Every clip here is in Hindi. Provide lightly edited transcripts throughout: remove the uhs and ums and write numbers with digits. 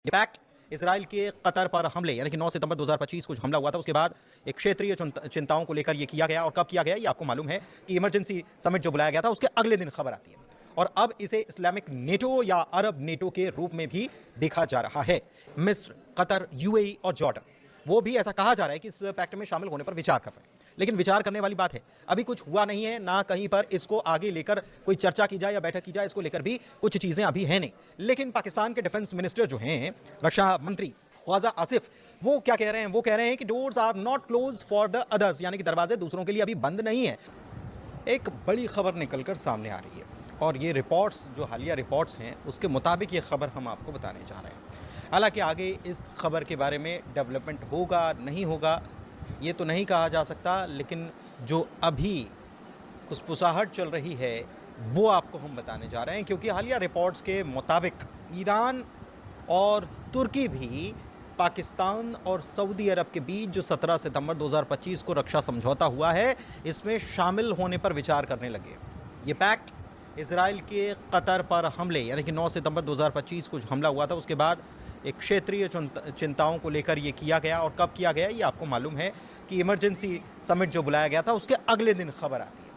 ये फैक्ट इसराइल के कतर पर हमले यानी कि 9 सितंबर 2025 को हमला हुआ था, उसके बाद एक क्षेत्रीय चिंताओं को लेकर ये किया गया। और कब किया गया ये आपको मालूम है कि इमरजेंसी समिट जो बुलाया गया था उसके अगले दिन खबर आती है और अब इसे इस्लामिक नेटो या अरब नेटो के रूप में भी देखा जा रहा है। मिस्र, कतर, यूएई और जॉर्डन वो भी ऐसा कहा जा रहा है कि इस पैक्ट में शामिल होने पर विचार कर रहे हैं। लेकिन विचार करने वाली बात है, अभी कुछ हुआ नहीं है, ना कहीं पर इसको आगे लेकर कोई चर्चा की जाए या बैठक की जाए, इसको लेकर भी कुछ चीजें अभी हैं नहीं। लेकिन पाकिस्तान के डिफेंस मिनिस्टर जो हैं, रक्षा मंत्री ख्वाजा आसिफ, वो क्या कह रहे हैं? वो कह रहे हैं कि doors are not close for the others, यानी कि दरवाजे दूसरों के लिए अभी बंद नहीं है। एक बड़ी खबर निकलकर सामने आ रही है और ये रिपोर्ट्स जो हालिया रिपोर्ट्स हैं उसके मुताबिक ये खबर हम आपको बताने जा रहे हैं। हालांकि आगे इस खबर के बारे में डेवलपमेंट होगा नहीं होगा ये तो नहीं कहा जा सकता, लेकिन जो अभी खुसफुसाहट चल रही है वो आपको हम बताने जा रहे हैं, क्योंकि हालिया रिपोर्ट्स के मुताबिक ईरान और तुर्की भी पाकिस्तान और सऊदी अरब के बीच जो 17 सितंबर 2025 को रक्षा समझौता हुआ है इसमें शामिल होने पर विचार करने लगे। ये पैक्ट इसराइल के कतर पर हमले यानी कि 9 सितंबर 2025 को हमला हुआ था, उसके बाद एक क्षेत्रीय चिंताओं को लेकर ये किया गया। और कब किया गया ये आपको मालूम है कि इमरजेंसी समिट जो बुलाया गया था उसके अगले दिन खबर आती है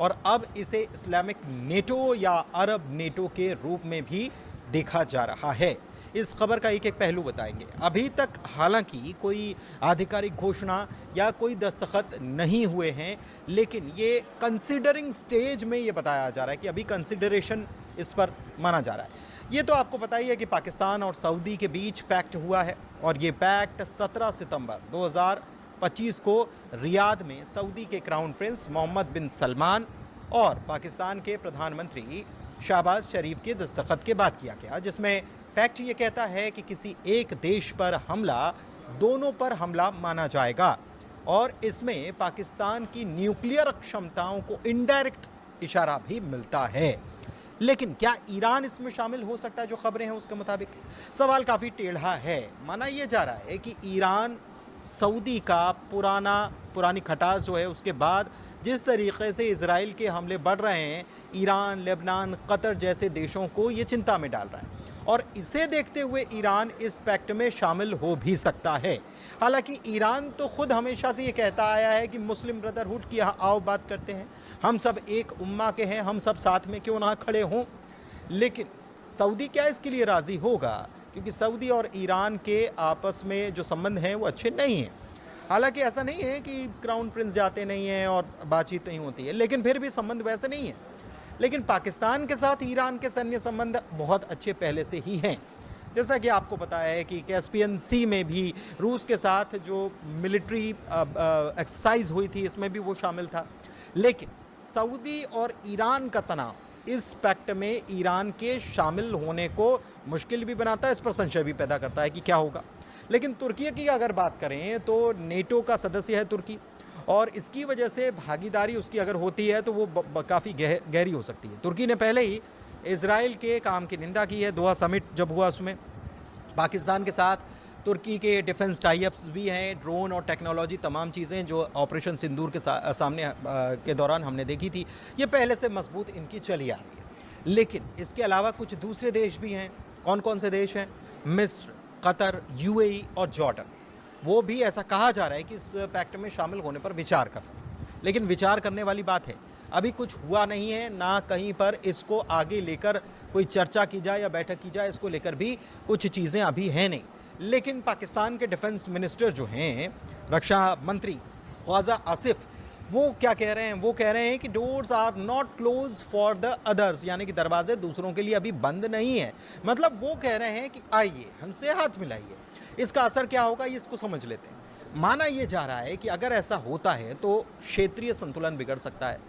और अब इसे इस्लामिक नेटो या अरब नेटो के रूप में भी देखा जा रहा है। इस खबर का एक एक पहलू बताएंगे। अभी तक हालांकि कोई आधिकारिक घोषणा या कोई दस्तखत नहीं हुए हैं, लेकिन ये कंसीडरिंग स्टेज में ये बताया जा रहा है कि अभी कंसीडरेशन इस पर माना जा रहा है। ये तो आपको पता ही है कि पाकिस्तान और सऊदी के बीच पैक्ट हुआ है और ये पैक्ट 17 सितंबर 2025 को रियाद में सऊदी के क्राउन प्रिंस मोहम्मद बिन सलमान और पाकिस्तान के प्रधानमंत्री शहबाज शरीफ के दस्तखत के बाद किया गया, जिसमें पैक्ट ये कहता है कि किसी एक देश पर हमला दोनों पर हमला माना जाएगा और इसमें पाकिस्तान की न्यूक्लियर क्षमताओं को इनडायरेक्ट इशारा भी मिलता है। लेकिन क्या ईरान इसमें शामिल हो सकता है? जो खबरें हैं उसके मुताबिक सवाल काफ़ी टेढ़ा है। माना यह जा रहा है कि ईरान सऊदी का पुरानी खटास जो है उसके बाद जिस तरीके से इजराइल के हमले बढ़ रहे हैं, ईरान, लेबनान, कतर जैसे देशों को ये चिंता में डाल रहा है और इसे देखते हुए ईरान इस पैक्ट में शामिल हो भी सकता है। हालांकि ईरान तो खुद हमेशा से ये कहता आया है कि मुस्लिम ब्रदरहुड की आओ बात करते हैं, हम सब एक उम्मा के हैं, हम सब साथ में क्यों ना खड़े हों। लेकिन सऊदी क्या इसके लिए राज़ी होगा? क्योंकि सऊदी और ईरान के आपस में जो संबंध हैं वो अच्छे नहीं हैं। हालांकि ऐसा नहीं है कि क्राउन प्रिंस जाते नहीं हैं और बातचीत नहीं होती है, लेकिन फिर भी संबंध वैसे नहीं है। लेकिन पाकिस्तान के साथ ईरान के सैन्य संबंध बहुत अच्छे पहले से ही हैं। जैसा कि आपको पता है कि कैस्पियन सी में भी रूस के साथ जो मिलिट्री एक्सरसाइज हुई थी इसमें भी वो शामिल था। लेकिन सऊदी और ईरान का तनाव इस पैक्ट में ईरान के शामिल होने को मुश्किल भी बनाता है, इस पर संशय भी पैदा करता है कि क्या होगा। लेकिन तुर्की की अगर बात करें तो नेटो का सदस्य है तुर्की और इसकी वजह से भागीदारी उसकी अगर होती है तो वो काफ़ी गहरी हो सकती है। तुर्की ने पहले ही इजराइल के काम की निंदा की है। दोहा समिट जब हुआ उसमें पाकिस्तान के साथ तुर्की के डिफेंस टाई-अप्स भी हैं, ड्रोन और टेक्नोलॉजी तमाम चीज़ें जो ऑपरेशन सिंदूर के सामने के दौरान हमने देखी थी, ये पहले से मजबूत इनकी चली आ रही है। लेकिन इसके अलावा कुछ दूसरे देश भी हैं। कौन कौन से देश हैं? मिस्र, कतर, यूएई और जॉर्डन, वो भी ऐसा कहा जा रहा है कि इस पैक्ट में शामिल होने पर विचार कर रहे हैं। लेकिन विचार करने वाली बात है, अभी कुछ हुआ नहीं है, ना कहीं पर इसको आगे लेकर कोई चर्चा की जाए या बैठक की जाए, इसको लेकर भी कुछ चीज़ें अभी हैं नहीं। लेकिन पाकिस्तान के डिफेंस मिनिस्टर जो हैं, रक्षा मंत्री ख्वाजा आसिफ, वो क्या कह रहे हैं? वो कह रहे हैं कि doors are not close for the others, यानी कि दरवाजे दूसरों के लिए अभी बंद नहीं है। मतलब वो कह रहे हैं कि आइए हमसे हाथ मिलाइए। इसका असर क्या होगा ये इसको समझ लेते हैं। माना ये जा रहा है कि अगर ऐसा होता है तो क्षेत्रीय संतुलन बिगड़ सकता है।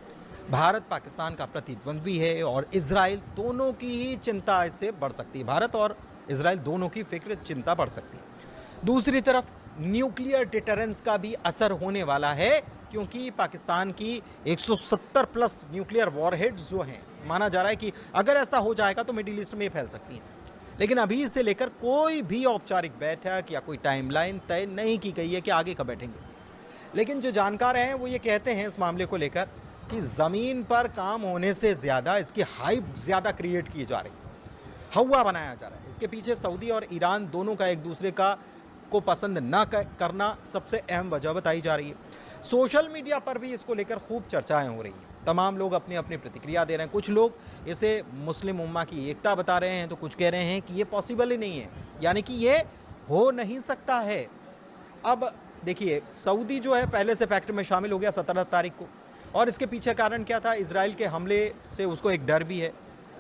भारत पाकिस्तान का प्रतिद्वंद्वी है और इजराइल, दोनों की ही चिंता इससे बढ़ सकती है। भारत और इजराइल दोनों की फिक्र, चिंता बढ़ सकती है। दूसरी तरफ न्यूक्लियर डिटरेंस का भी असर होने वाला है, क्योंकि पाकिस्तान की 170 प्लस न्यूक्लियर वॉरहेड्स जो हैं, माना जा रहा है कि अगर ऐसा हो जाएगा तो मिडिल ईस्ट में फैल सकती हैं। लेकिन अभी इसे लेकर कोई भी औपचारिक बैठक या कोई टाइमलाइन तय नहीं की गई है कि आगे कब बैठेंगे। लेकिन जो जानकार हैं वो ये कहते हैं इस मामले को लेकर कि ज़मीन पर काम होने से ज़्यादा इसकी हाइप ज़्यादा क्रिएट की जा रही है। हवा बनाया जा रहा है। इसके पीछे सऊदी और ईरान दोनों का एक दूसरे का को पसंद ना करना सबसे अहम वजह बताई जा रही है। सोशल मीडिया पर भी इसको लेकर खूब चर्चाएं हो रही हैं। तमाम लोग अपनी अपनी प्रतिक्रिया दे रहे हैं। कुछ लोग इसे मुस्लिम उम्मा की एकता बता रहे हैं, तो कुछ कह रहे हैं कि ये पॉसिबल ही नहीं है, यानी कि ये हो नहीं सकता है। अब देखिए, सऊदी जो है पहले से पैक्ट में शामिल हो गया 17 तारीख को, और इसके पीछे कारण क्या था? इजराइल के हमले से उसको एक डर भी है,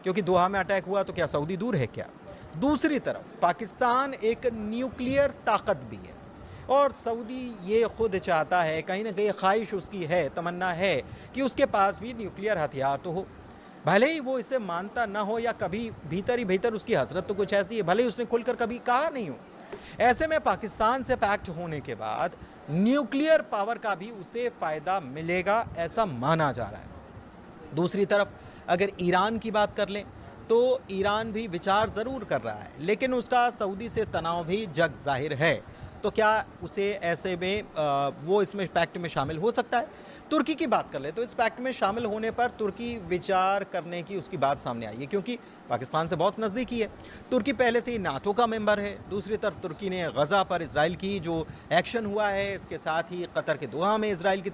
क्योंकि दोहा में अटैक हुआ तो क्या सऊदी दूर है क्या? दूसरी तरफ पाकिस्तान एक न्यूक्लियर ताकत भी है, और सऊदी ये खुद चाहता है, कहीं ना कहीं ख्वाहिश उसकी है, तमन्ना है कि उसके पास भी न्यूक्लियर हथियार तो हो। भले ही वो इसे मानता ना हो, या कभी भीतर ही भीतर उसकी हसरत तो कुछ ऐसी है, भले ही उसने खुलकर कभी कहा नहीं हो। ऐसे में पाकिस्तान से पैक्ट होने के बाद न्यूक्लियर पावर का भी उसे फ़ायदा मिलेगा, ऐसा माना जा रहा है। दूसरी तरफ अगर ईरान की बात कर लें, तो ईरान भी विचार ज़रूर कर रहा है, लेकिन उसका सऊदी से तनाव भी जग ज़ाहिर है। तो क्या उसे ऐसे में वो इसमें पैक्ट में शामिल हो सकता है? तुर्की की बात कर ले तो इस पैक्ट में शामिल होने पर तुर्की विचार करने की उसकी बात सामने आई है, क्योंकि पाकिस्तान से बहुत नज़दीकी है। तुर्की पहले से ही नाटो का मेंबर है। दूसरी तरफ तुर्की ने गज़ा पर इजराइल की जो एक्शन हुआ है, इसके साथ ही कतर के दोहा में इजराइल की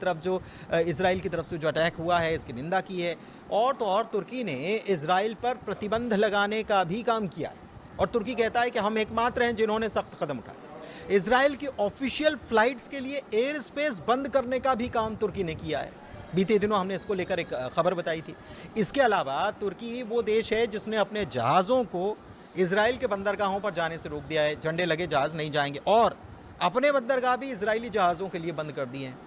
तरफ से जो अटैक हुआ है, इसकी निंदा की है। और तो और तुर्की ने इजराइल पर प्रतिबंध लगाने का भी काम किया है, और तुर्की कहता है कि हम एकमात्र हैं जिन्होंने सख्त कदम उठाए। इजराइल की ऑफिशियल फ्लाइट्स के लिए एयर स्पेस बंद करने का भी काम तुर्की ने किया है। बीते दिनों हमने इसको लेकर एक खबर बताई थी। इसके अलावा तुर्की वो देश है जिसने अपने जहाज़ों को इजराइल के बंदरगाहों पर जाने से रोक दिया है। झंडे लगे जहाज़ नहीं जाएंगे, और अपने बंदरगाह भी इजरायली जहाज़ों के लिए बंद कर दिए हैं।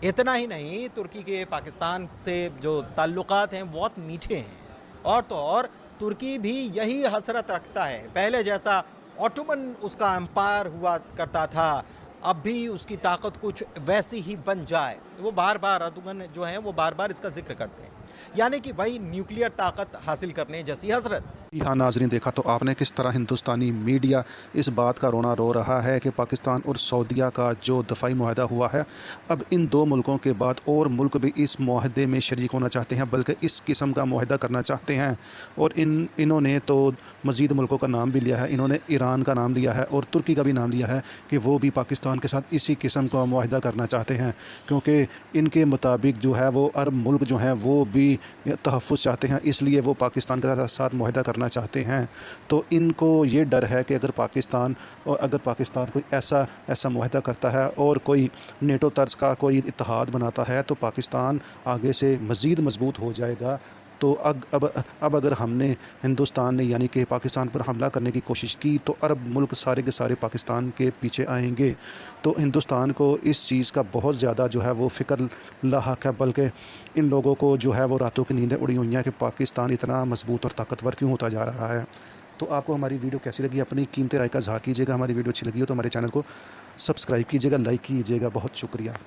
इतना ही नहीं, तुर्की के पाकिस्तान से जो ताल्लुकात हैं बहुत मीठे हैं, और तो और तुर्की भी यही हसरत रखता है। पहले जैसा ऑटोमन उसका एम्पायर हुआ करता था, अब भी उसकी ताकत कुछ वैसी ही बन जाए। वो बार बार अर्दोगन जो है वो बार बार इसका जिक्र करते हैं, यानी कि वही न्यूक्लियर ताकत हासिल करने जैसी हसरत। हाँ नाजरीन, देखा तो आपने किस तरह हिंदुस्तानी मीडिया इस बात का रोना रो रहा है कि पाकिस्तान और सऊदीया का जो दफ़ाई मुआहदा हुआ है, अब इन दो मुल्कों के बाद और मुल्क भी इस मुआहदे में शरीक होना चाहते हैं, बल्कि इस किस्म का मुआहदा करना चाहते हैं। और इन्होंने तो मज़ीद मुल्कों का नाम भी लिया है। इन्होंने ईरान का नाम लिया है और तुर्की का भी नाम लिया है कि वो भी पाकिस्तान के साथ इसी किस्म का मुआहदा करना चाहते हैं, क्योंकि इनके मुताबिक जो है वो अरब मुल्क जो हैं वो भी तहफ़्फ़ुज़ चाहते हैं, इसलिए वो पाकिस्तान के साथ मुआहदा करना चाहते हैं। तो इनको ये डर है कि अगर पाकिस्तान कोई ऐसा मुआहदा करता है और कोई नेटो तर्ज का कोई इत्तेहाद बनाता है, तो पाकिस्तान आगे से मज़ीद मजबूत हो जाएगा। तो अब अगर हमने हिंदुस्तान ने यानी कि पाकिस्तान पर हमला करने की कोशिश की, तो अरब मुल्क सारे के सारे पाकिस्तान के पीछे आएंगे। तो हिंदुस्तान को इस चीज़ का बहुत ज़्यादा जो है वो फ़िक्र लाहक है, बल्कि इन लोगों को जो है वो रातों की नींदें उड़ी हुई हैं कि पाकिस्तान इतना मजबूत और ताकतवर क्यों होता जा रहा है। तो आपको हमारी वीडियो कैसी लगी, अपनी कीमती राय का इज़हार कीजिएगा। हमारी वीडियो अच्छी लगी हो तो हमारे चैनल को सब्सक्राइब कीजिएगा, लाइक कीजिएगा। बहुत शुक्रिया।